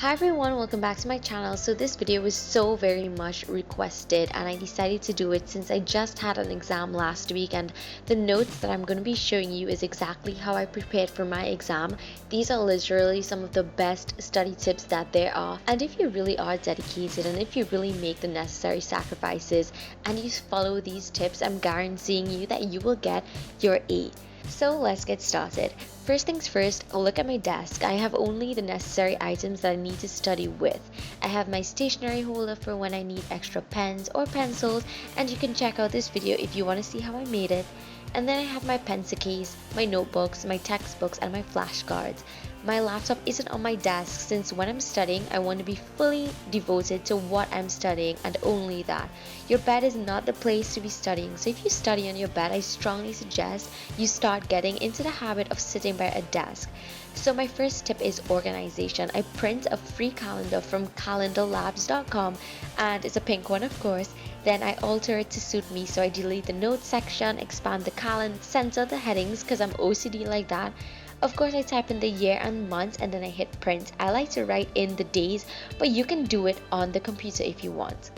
Hi everyone, welcome back to my channel. So this video was so very much requested and I decided to do it since I just had an exam last week, and the notes that I'm going to be showing you is exactly how I prepared for my exam. These are literally some of the best study tips that there are, and if you really are dedicated and if you really make the necessary sacrifices and you follow these tips, I'm guaranteeing you that you will get your A. So let's get started. First things first, look at my desk. I have only the necessary items that I need to study with. I have my stationery holder for when I need extra pens or pencils, and you can check out this video if you want to see how I made it. And then I have my pencil case, my notebooks, my textbooks, and my flashcards. My laptop isn't on my desk since when I'm studying, I want to be fully devoted to what I'm studying and only that. Your bed is not the place to be studying, so if you study on your bed, I strongly suggest you start getting into the habit of sitting by a desk. So my first tip is organization. I print a free calendar from calendarlabs.com, and it's a pink one of course. Then I alter it to suit me, so I delete the notes section, expand the calendar, center the headings because I'm OCD like that. Of course, I type in the year and month and then I hit print. I like to write in the days, but you can do it on the computer if you want.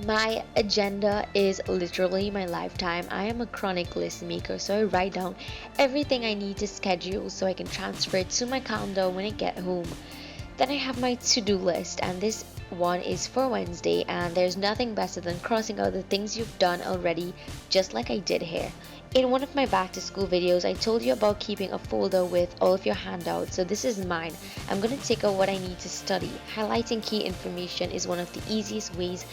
My agenda is literally my lifetime. I am a chronic list maker, so I write down everything I need to schedule so I can transfer it to my calendar when I get home. Then I have my to-do list, and this one is for Wednesday, and there's nothing better than crossing out the things you've done already, just like I did here. In one of my back to school videos, I told you about keeping a folder with all of your handouts, so this is mine. I'm going to take out what I need to study. Highlighting key information is one of the easiest ways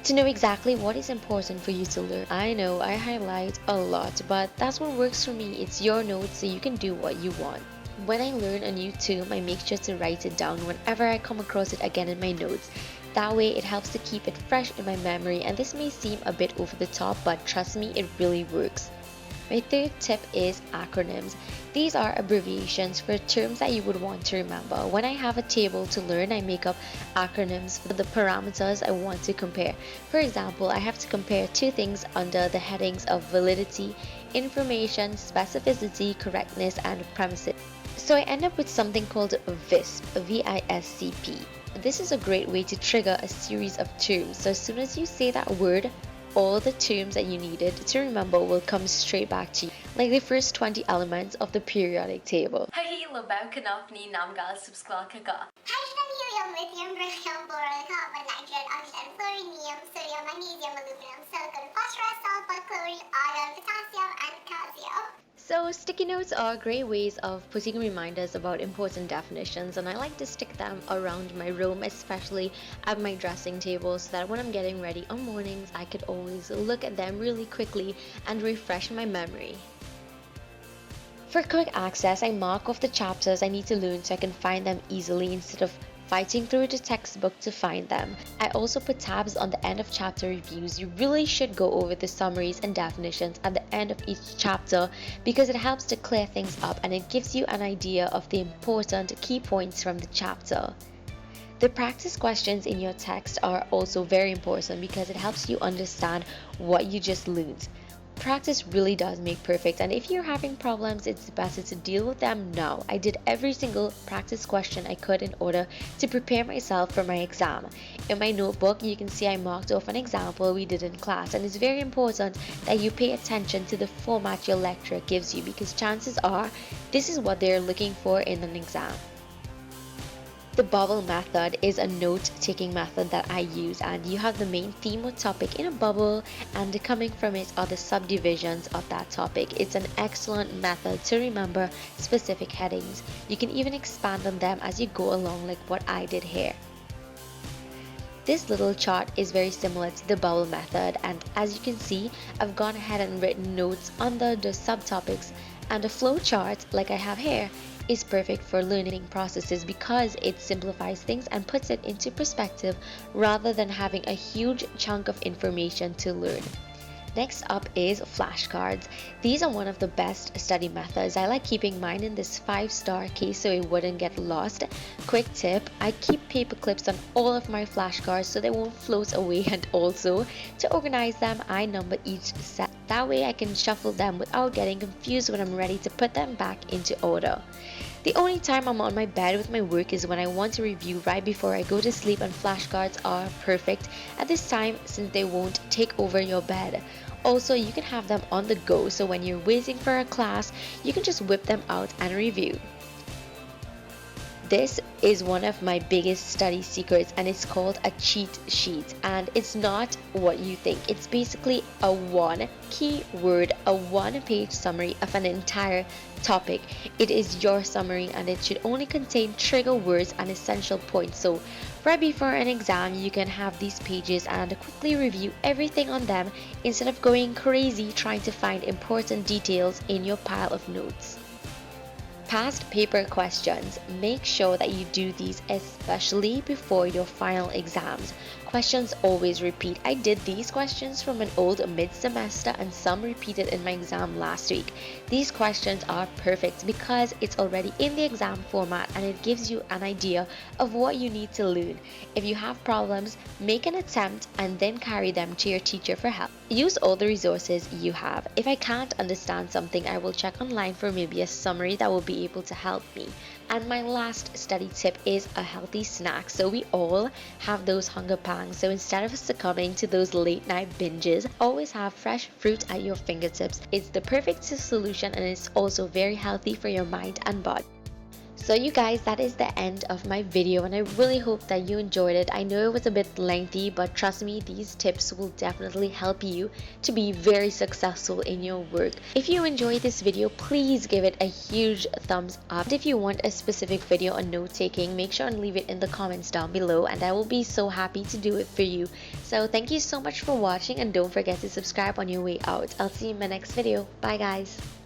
to know exactly what is important for you to learn. I know I highlight a lot, but that's what works for me. It's your notes, so you can do what you want. When I learn a new term, I make sure to write it down whenever I come across it again in my notes. That way it helps to keep it fresh in my memory, and this may seem a bit over the top, but trust me, it really works. My third tip is acronyms. These are abbreviations for terms that you would want to remember. When I have a table to learn, I make up acronyms for the parameters I want to compare. For example, I have to compare two things under the headings of validity, information, specificity, correctness, and premises. So I end up with something called VISP, V-I-S-C-P. This is a great way to trigger a series of terms. So as soon as you say that word, all the terms that you needed to remember will come straight back to you, like the first 20 elements of the periodic table. Hej, lebev kanapni namgal subscribe ka. Hydrogen, lithium, beryllium, boron, carbon, nitrogen, oxygen, fluorinium, sodium, magnesium, aluminum, silicon, phosphorus, sulfur, chlorine, iron, potassium, and calcium. So sticky notes are great ways of putting reminders about important definitions, and I like to stick them around my room, especially at my dressing table, so that when I'm getting ready on mornings, I could always look at them really quickly and refresh my memory. For quick access, I mark off the chapters I need to learn so I can find them easily instead of fighting through the textbook to find them. I also put tabs on the end of chapter reviews. You really should go over the summaries and definitions at the end of each chapter because it helps to clear things up and it gives you an idea of the important key points from the chapter. The practice questions in your text are also very important because it helps you understand what you just learned. Practice really does make perfect, and if you're having problems, it's better to deal with them now. I did every single practice question I could in order to prepare myself for my exam. In my notebook, you can see I marked off an example we did in class, and it's very important that you pay attention to the format your lecturer gives you because chances are this is what they're looking for in an exam. The bubble method is a note-taking method that I use, and you have the main theme or topic in a bubble, and coming from it are the subdivisions of that topic. It's an excellent method to remember specific headings. You can even expand on them as you go along, like what I did here. This little chart is very similar to the bubble method, and as you can see, I've gone ahead and written notes under the subtopics, and a flow chart like I have here is perfect for learning processes because it simplifies things and puts it into perspective rather than having a huge chunk of information to learn. Next up is flashcards. These are one of the best study methods. I like keeping mine in this 5-star case so it wouldn't get lost. Quick tip, I keep paper clips on all of my flashcards so they won't float away, and also to organize them, I number each set. That way I can shuffle them without getting confused when I'm ready to put them back into order. The only time I'm on my bed with my work is when I want to review right before I go to sleep, and flashcards are perfect at this time since they won't take over your bed. Also, you can have them on the go, so when you're waiting for a class, you can just whip them out and review. This is one of my biggest study secrets, and it's called a cheat sheet, and it's not what you think. It's basically a one keyword, a one-page summary of an entire topic. It is your summary, and it should only contain trigger words and essential points. So right before an exam, you can have these pages and quickly review everything on them instead of going crazy trying to find important details in your pile of notes. Past paper questions. Make sure that you do these especially before your final exams. Questions always repeat. I did these questions from an old mid-semester and some repeated in my exam last week. These questions are perfect because it's already in the exam format and it gives you an idea of what you need to learn. If you have problems, make an attempt and then carry them to your teacher for help. Use all the resources you have. If I can't understand something, I will check online for maybe a summary that will be able to help me. And my last study tip is a healthy snack. So we all have those hunger pangs. So instead of succumbing to those late night binges, always have fresh fruit at your fingertips. It's the perfect solution, and it's also very healthy for your mind and body. So you guys, that is the end of my video, and I really hope that you enjoyed it. I know it was a bit lengthy, but trust me, these tips will definitely help you to be very successful in your work. If you enjoyed this video, please give it a huge thumbs up. And if you want a specific video on note taking, make sure and leave it in the comments down below, and I will be so happy to do it for you. So thank you so much for watching, and don't forget to subscribe on your way out. I'll see you in my next video. Bye guys.